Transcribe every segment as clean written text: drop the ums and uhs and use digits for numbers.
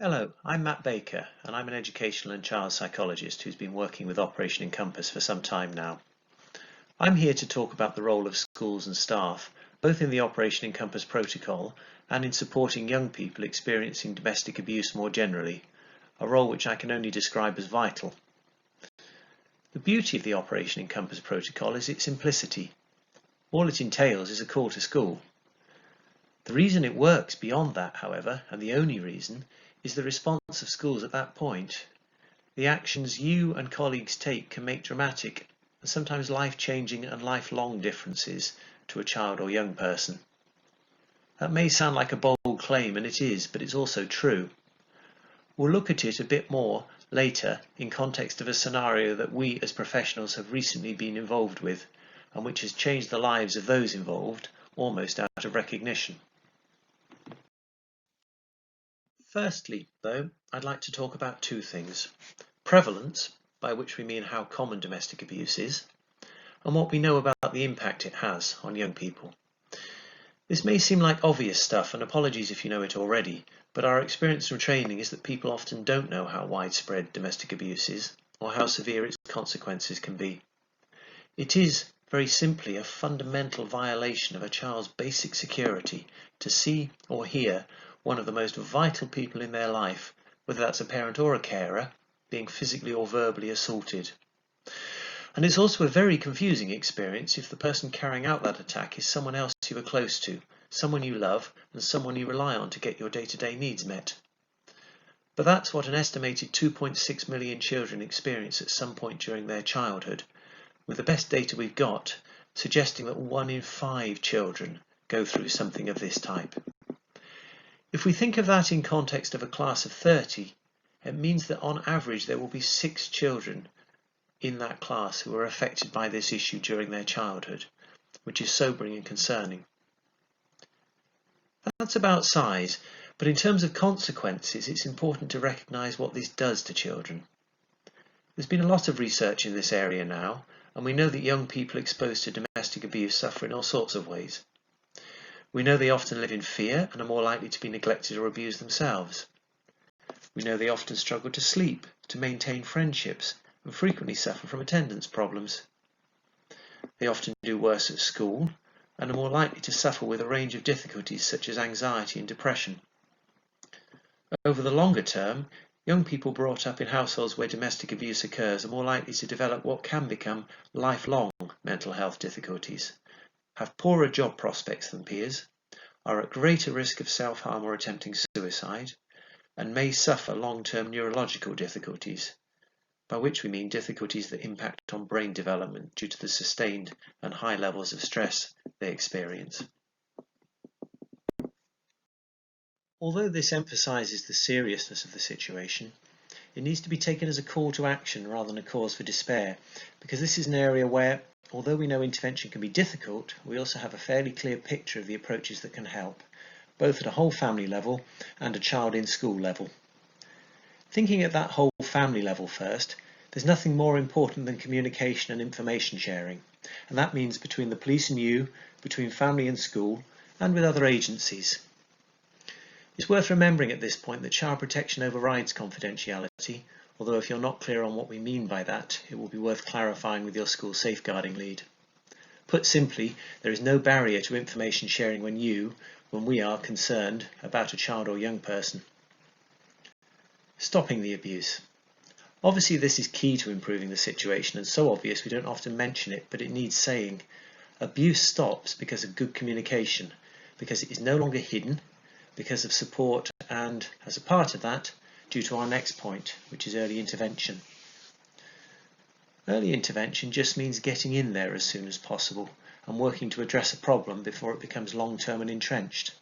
Hello, I'm Matt Baker and I'm an educational and child psychologist who's been working with Operation Encompass for some time now. I'm here to talk about the role of schools and staff, both in the Operation Encompass protocol and in supporting young people experiencing domestic abuse more generally, a role which I can only describe as vital. The beauty of the Operation Encompass protocol is its simplicity. All it entails is a call to school. The reason it works beyond that, however, and the only reason, is the response of schools at that point. The actions you and colleagues take can make dramatic and sometimes life-changing and lifelong differences to a child or young person. That may sound like a bold claim, and it is, but it's also true. We'll look at it a bit more later in context of a scenario that we as professionals have recently been involved with and which has changed the lives of those involved almost out of recognition. Firstly, though, I'd like to talk about two things. Prevalence, by which we mean how common domestic abuse is, and what we know about the impact it has on young people. This may seem like obvious stuff, and apologies if you know it already, but our experience from training is that people often don't know how widespread domestic abuse is, or how severe its consequences can be. It is, very simply, a fundamental violation of a child's basic security to see or hear one of the most vital people in their life, whether that's a parent or a carer, being physically or verbally assaulted. And it's also a very confusing experience if the person carrying out that attack is someone else you are close to, someone you love, and someone you rely on to get your day-to-day needs met. But that's what an estimated 2.6 million children experience at some point during their childhood, with the best data we've got suggesting that 1 in 5 children go through something of this type. If we think of that in context of a class of 30, it means that on average there will be 6 children in that class who are affected by this issue during their childhood, which is sobering and concerning. That's about size, but in terms of consequences, it's important to recognise what this does to children. There's been a lot of research in this area now, and we know that young people exposed to domestic abuse suffer in all sorts of ways. We know they often live in fear and are more likely to be neglected or abused themselves. We know they often struggle to sleep, to maintain friendships, and frequently suffer from attendance problems. They often do worse at school and are more likely to suffer with a range of difficulties such as anxiety and depression. Over the longer term, young people brought up in households where domestic abuse occurs are more likely to develop what can become lifelong mental health difficulties, have poorer job prospects than peers, are at greater risk of self-harm or attempting suicide, and may suffer long-term neurological difficulties, by which we mean difficulties that impact on brain development due to the sustained and high levels of stress they experience. Although this emphasises the seriousness of the situation, it needs to be taken as a call to action rather than a cause for despair, because this is an area where, although we know intervention can be difficult, we also have a fairly clear picture of the approaches that can help, both at a whole family level and a child in school level. Thinking at that whole family level first, there's nothing more important than communication and information sharing, and that means between the police and you, between family and school, and with other agencies. It's worth remembering at this point that child protection overrides confidentiality, although if you're not clear on what we mean by that, it will be worth clarifying with your school safeguarding lead. Put simply, there is no barrier to information sharing when we are concerned about a child or young person. Stopping the abuse. Obviously this is key to improving the situation, and so obvious we don't often mention it, but it needs saying. Abuse stops because of good communication, because it is no longer hidden, because of support, and, as a part of that, due to our next point, which is early intervention. Early intervention just means getting in there as soon as possible and working to address a problem before it becomes long-term and entrenched.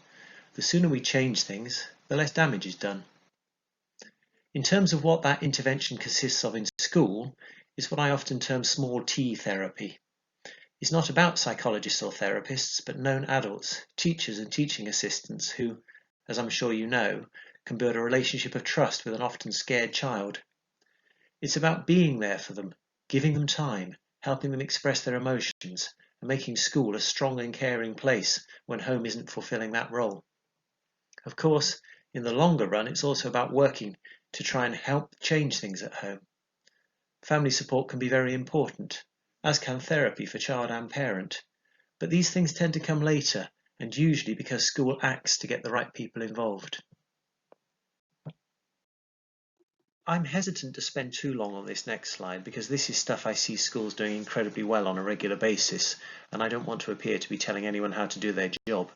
The sooner we change things, the less damage is done. In terms of what that intervention consists of in school, is what I often term small T therapy. It's not about psychologists or therapists, but known adults, teachers and teaching assistants who, as I'm sure you know, can build a relationship of trust with an often scared child. It's about being there for them, giving them time, helping them express their emotions, and making school a strong and caring place when home isn't fulfilling that role. Of course, In the longer run, it's also about working to try and help change things at home. Family support can be very important, as can therapy for child and parent, but these things tend to come later, and usually because school acts to get the right people involved. I'm hesitant to spend too long on this next slide because this is stuff I see schools doing incredibly well on a regular basis, and I don't want to appear to be telling anyone how to do their job.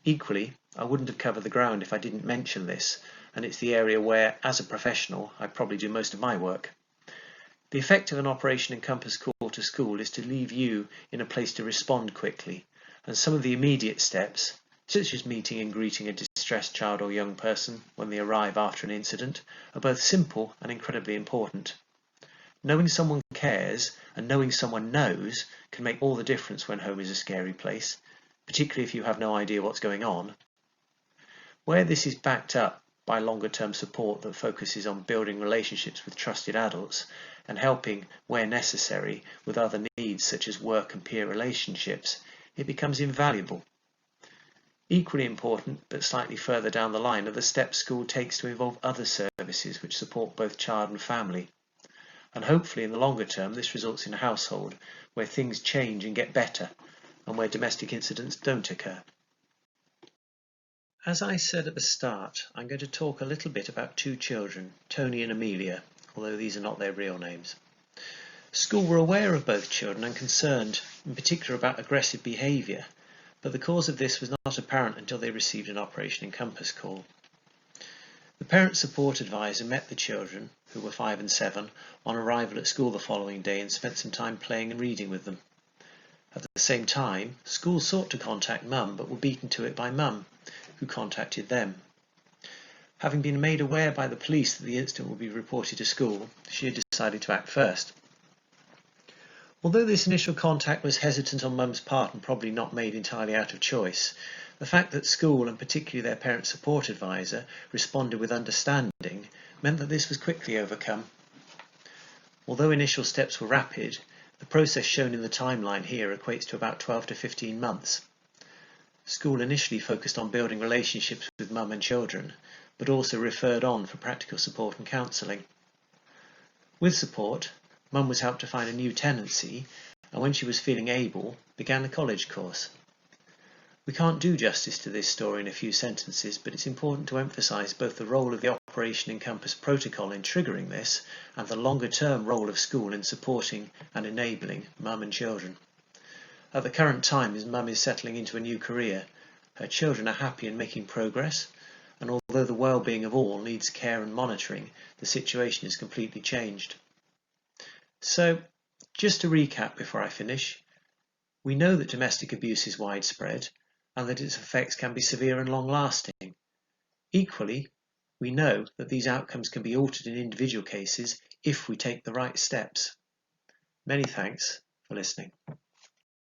Equally, I wouldn't have covered the ground if I didn't mention this, and it's the area where, as a professional, I probably do most of my work. The effect of an Operation Encompass call to school is to leave you in a place to respond quickly, and some of the immediate steps, such as meeting and greeting a distressed child or young person when they arrive after an incident, are both simple and incredibly important. Knowing someone cares and knowing someone knows can make all the difference when home is a scary place, particularly if you have no idea what's going on. Where this is backed up by longer-term support that focuses on building relationships with trusted adults and helping, where necessary, with other needs such as work and peer relationships, it becomes invaluable. Equally important, but slightly further down the line, are the steps school takes to involve other services which support both child and family. And hopefully in the longer term this results in a household where things change and get better, and where domestic incidents don't occur. As I said at the start, I'm going to talk a little bit about two children, Tony and Amelia, although these are not their real names. School were aware of both children and concerned, in particular about aggressive behaviour, but the cause of this was not apparent until they received an Operation Encompass call. The parent support advisor met the children, who were 5 and 7, on arrival at school the following day and spent some time playing and reading with them. At the same time, school sought to contact Mum but were beaten to it by Mum, who contacted them. Having been made aware by the police that the incident would be reported to school, she had decided to act first. Although this initial contact was hesitant on Mum's part and probably not made entirely out of choice, the fact that school, and particularly their parent support advisor, responded with understanding meant that this was quickly overcome. Although initial steps were rapid, the process shown in the timeline here equates to about 12 to 15 months. School initially focused on building relationships with mum and children, but also referred on for practical support and counselling. With support, Mum was helped to find a new tenancy, and when she was feeling able, began a college course. We can't do justice to this story in a few sentences, but it's important to emphasise both the role of the Operation Encompass protocol in triggering this, and the longer-term role of school in supporting and enabling mum and children. At the current time, as Mum is settling into a new career, her children are happy and making progress, and although the well-being of all needs care and monitoring, the situation is completely changed. So, just to recap before I finish, we know that domestic abuse is widespread and that its effects can be severe and long-lasting. Equally, we know that these outcomes can be altered in individual cases if we take the right steps. Many thanks for listening.